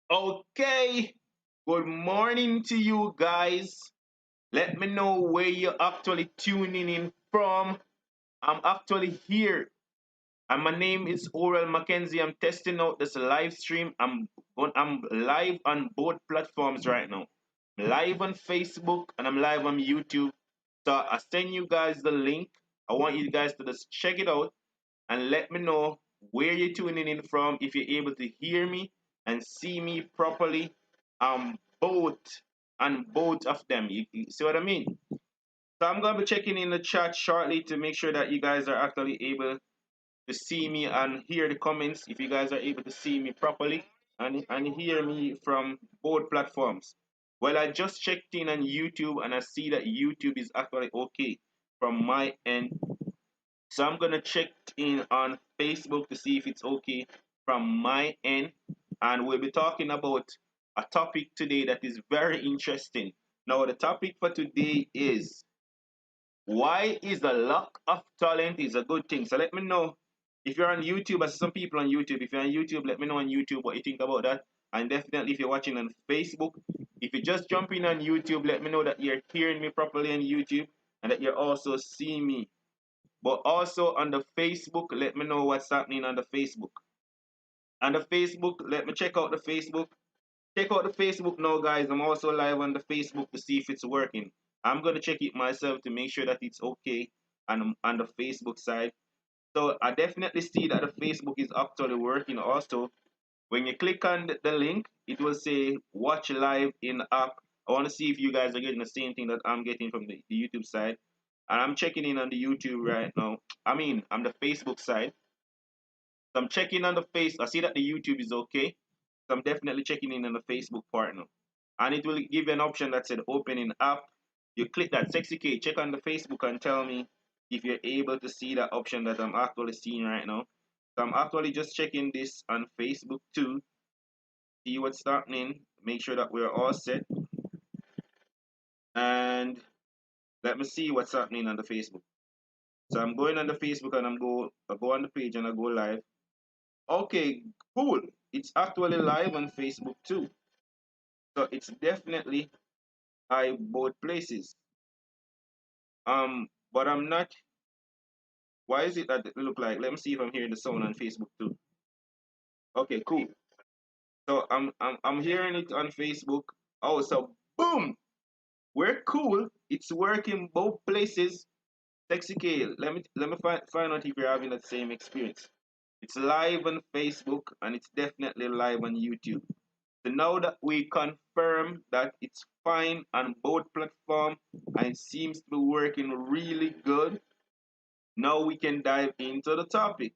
Okay, good morning to you guys. Let me know where you're actually tuning in from. I'm actually here, and my name is Orel Mackenzie. I'm testing out this live stream. I'm live on both platforms right now. I'm live on Facebook and I'm live on YouTube. So I send you guys the link. I want you guys to just check it out and let me know where you're tuning in from, if you're able to hear me and see me properly. Both and both of them. You see what I mean? So I'm gonna be checking in the chat shortly to make sure that you guys are actually able to see me and hear the comments. If you guys are able to see me properly and hear me from both platforms. Well, I just checked in on YouTube and I see that YouTube is actually okay from my end. So I'm gonna check in on Facebook to see if it's okay from my end. And we'll be talking about a topic today that is very interesting. Now, the topic for today is why is the lack of talent is a good thing. So let me know if you're on YouTube. I see some people on YouTube. If you're on YouTube, let me know on YouTube what you think about that. And definitely if you're watching on Facebook, if you just jump in on YouTube, let me know that you're hearing me properly on YouTube and that you're also seeing me. But also on the Facebook, let me know what's happening on the Facebook. On the Facebook, let me check out the Facebook. Check out the Facebook now, guys. I'm also live on the Facebook to see if it's working. I'm gonna check it myself to make sure that it's okay on the Facebook side. So I definitely see that the Facebook is actually working. Also, when you click on the link, it will say watch live in app. I want to see if you guys are getting the same thing that I'm getting from the YouTube side. And I'm checking in on the YouTube right now. I mean, on the Facebook side. So I'm checking on the face. I see that the YouTube is okay. So I'm definitely checking in on the Facebook part now. And it will give you an option that said open in app. You click that 60K, check on the Facebook and tell me if you're able to see that option that I'm actually seeing right now. So I'm actually just checking this on Facebook too. See what's happening. Make sure that we're all set. And let me see what's happening on the Facebook. So I'm going on the Facebook and I go on the page and I go live. Okay, cool. It's actually live on Facebook too. So it's definitely both places. But I'm not. Why is it that it look like? Let me see if I'm hearing the sound on Facebook too. Okay, cool. So I'm hearing it on Facebook. Oh, so boom, we're cool. It's working both places. Sexy K. Let me find out if you're having that same experience. It's live on Facebook and it's definitely live on YouTube. So now that we confirm that it's fine on both platforms and it seems to be working really good, now we can dive into the topic.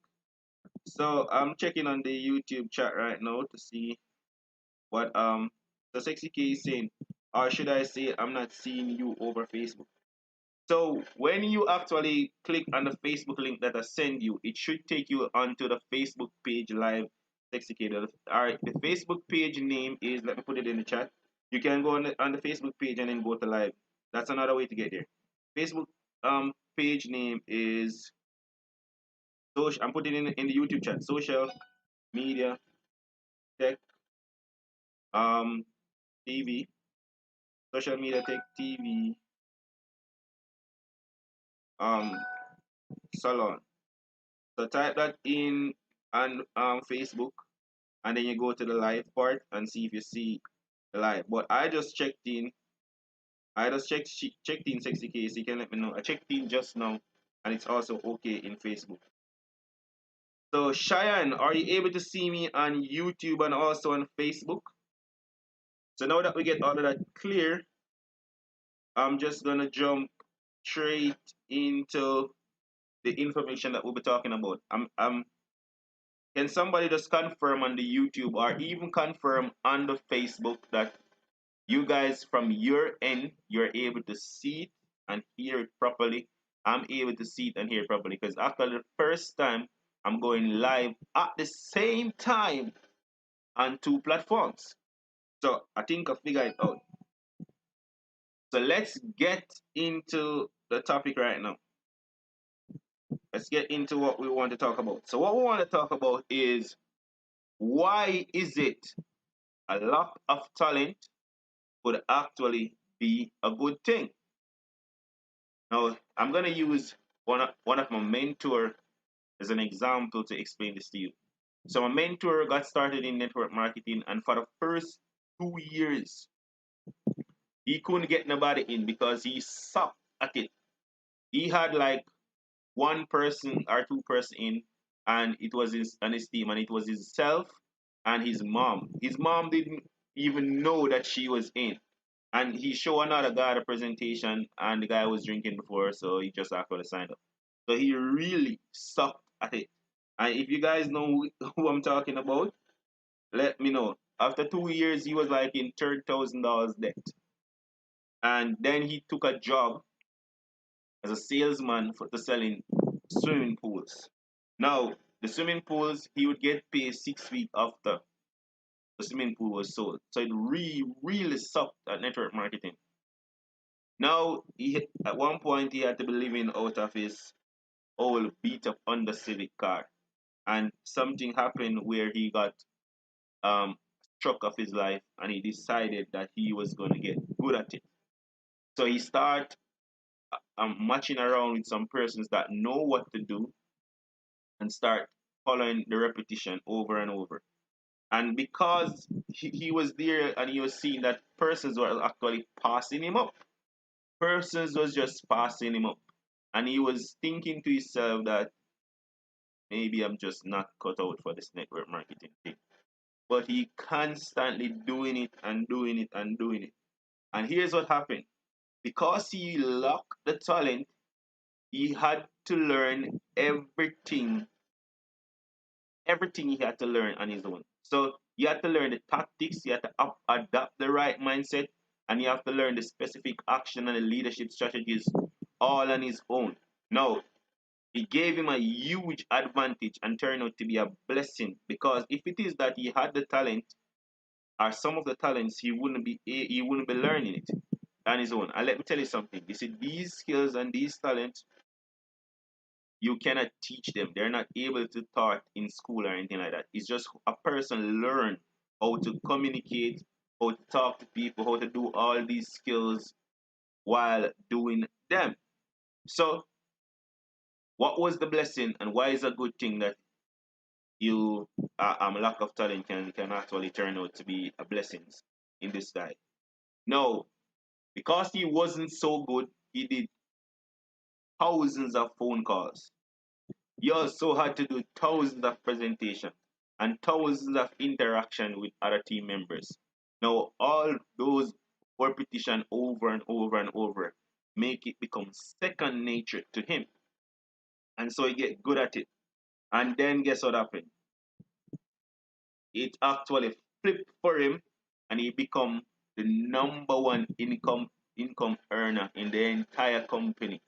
So I'm checking on the YouTube chat right now to see what the Sexy K is saying. Or should I say I'm not seeing you over Facebook. So when you actually click on the Facebook link that I send you, it should take you onto the Facebook page live executed. All right, the Facebook page name is, let me put it in the chat. You can go on the Facebook page and then go to live. That's another way to get there. Facebook page name is social. I'm putting in the YouTube chat. Social media tech um TV. Social media tech TV um salon. So type that in on Facebook, and then you go to the live part and see if you see the live. But I just checked in. I just checked in 60K, so you can let me know. I checked in just now, and it's also okay in Facebook. So Cheyenne, are you able to see me on YouTube and also on Facebook? So now that we get all of that clear, I'm just gonna jump straight into the information that we'll be talking about. Can somebody just confirm on the YouTube or even confirm on the Facebook that you guys from your end, you're able to see it and hear it properly? I'm able to see it and hear it properly because after the first time, I'm going live at the same time on two platforms. So I think I figured it out. So let's get into the topic right now. Let's get into what we want to talk about. So what we want to talk about is, why is it a lack of talent could actually be a good thing? Now, I'm going to use one of my mentor as an example to explain this to you. So my mentor got started in network marketing, and for the first 2 years, he couldn't get nobody in because he sucked at it. He had like one person or two person in, and it was his on his team, and it was himself and his mom. His mom didn't even know that she was in. And he showed another guy the presentation, and the guy was drinking before, so he just actually signed up. So he really sucked at it. And if you guys know who I'm talking about, let me know. After 2 years, he was like in $30,000 debt. And then he took a job as a salesman for to selling swimming pools. Now, the swimming pools, he would get paid 6 weeks after the swimming pool was sold. So it really, really sucked at network marketing. Now, at one point, he had to be living out of his old beat up Honda Civic car. And something happened where he got struck off his life, and he decided that he was going to get good at it. So he started matching around with some persons that know what to do and start following the repetition over and over. And because he was there and he was seeing that persons were actually passing him up, persons was just passing him up. And he was thinking to himself that maybe I'm just not cut out for this network marketing thing. But he constantly doing it and doing it and doing it. And here's what happened. Because he lacked the talent, he had to learn everything he had to learn on his own. So you had to learn the tactics, you had to adapt the right mindset, and you have to learn the specific action and the leadership strategies all on his own. Now, it gave him a huge advantage and turned out to be a blessing, because if it is that he had the talent or some of the talents, he wouldn't be learning it on his own. And let me tell you something. You see, these skills and these talents, you cannot teach them. They're not able to taught in school or anything like that. It's just a person learn how to communicate, how to talk to people, how to do all these skills while doing them. So, what was the blessing, and why is a good thing that you lack of talent can actually turn out to be a blessing in disguise? No, because he wasn't so good, he did thousands of phone calls. He also had to do thousands of presentations. and thousands of interaction with other team members. Now, all those repetition over and over and over make it become second nature to him. And so he get good at it. And then guess what happened? It actually flipped for him and he become the number one income earner in the entire company,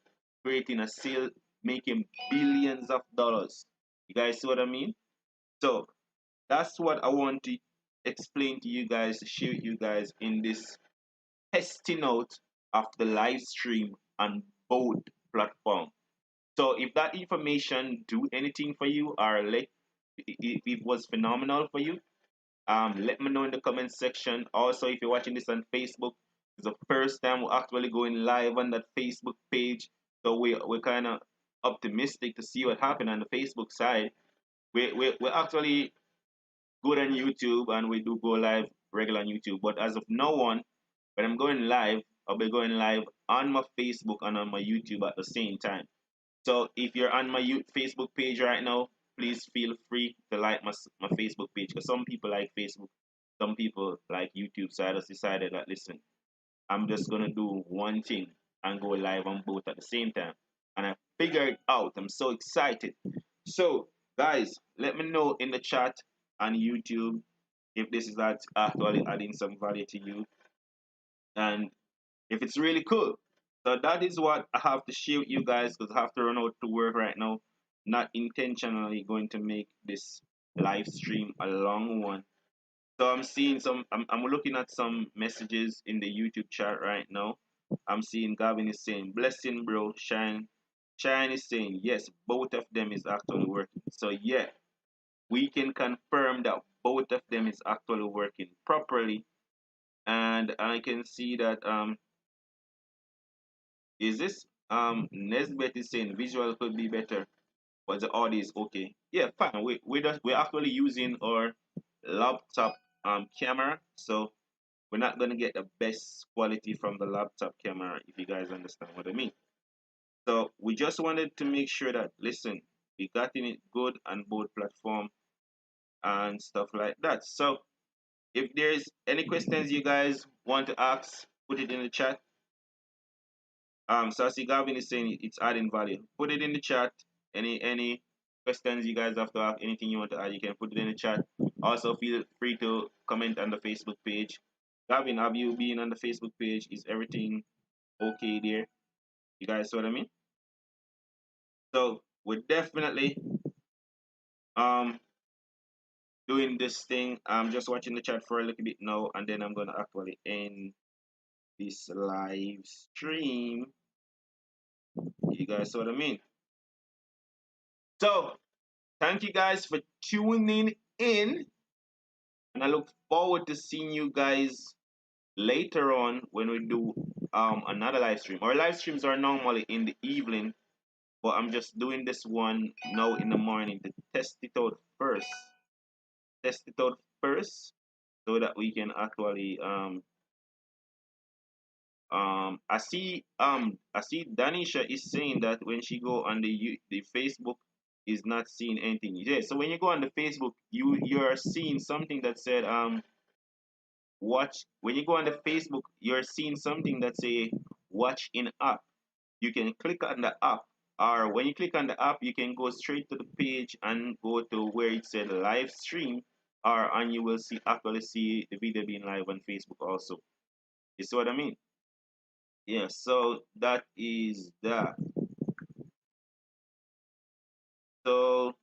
creating a sale, making billions of dollars. You guys see what I mean? So that's what I want to explain to you guys, to share with you guys in this testing out of the live stream on both platforms. So if that information do anything for you or if it was phenomenal for you, let me know in the comment section. Also, if you're watching this on Facebook, it's the first time we're actually going live on that Facebook page. So we're kind of optimistic to see what happened on the Facebook side. We're actually good on YouTube and we do go live regular on YouTube. But as of now on, when I'm going live, I'll be going live on my Facebook and on my YouTube at the same time. So if you're on my Facebook page right now, please feel free to like my Facebook page because some people like Facebook, some people like YouTube. So I just decided that listen, I'm just gonna do one thing and go live on both at the same time. And I figured it out. I'm so excited. So guys, let me know in the chat on YouTube if this is actually adding some value to you and if it's really cool. So that is what I have to share with you guys because I have to run out to work right now. Not intentionally going to make this live stream a long one. So I'm seeing I'm looking at some messages in the YouTube chat right now. I'm seeing Gavin is saying, blessing bro, Shine. Shine is saying, yes, both of them is actually working. So yeah, we can confirm that both of them is actually working properly. And I can see that is this Nesbeth is saying visual could be better, but the audio is okay. Yeah, fine. We're actually using our laptop camera, so we're not gonna get the best quality from the laptop camera if you guys understand what I mean. So we just wanted to make sure that listen, we got in it good on both platform and stuff like that. So if there's any questions you guys want to ask, put it in the chat. Sassy Gavin is saying it's adding value. Put it in the chat. Any questions you guys have to ask, anything you want to add, you can put it in the chat. Also, feel free to comment on the Facebook page. Gavin, have you been on the Facebook page? Is everything okay there? You guys see what I mean? So we're definitely um doing this thing. I'm just watching the chat for a little bit now, and then I'm gonna actually end this live stream. You guys see what I mean? So thank you guys for tuning in, and I look forward to seeing you guys later on when we do another live stream. Our live streams are normally in the evening, but I'm just doing this one now in the morning to test it out first. Test it out first so that we can actually I see Danisha is saying that when she go on the Facebook is not seeing anything. Yeah, so when you go on the Facebook, you're seeing something that said watch. When you go on the Facebook, you're seeing something that say watch in app. You can click on the app, or when you click on the app, you can go straight to the page and go to where it said live stream, or and you will actually see the video being live on Facebook also. You see what I mean? Yeah, so that is that. So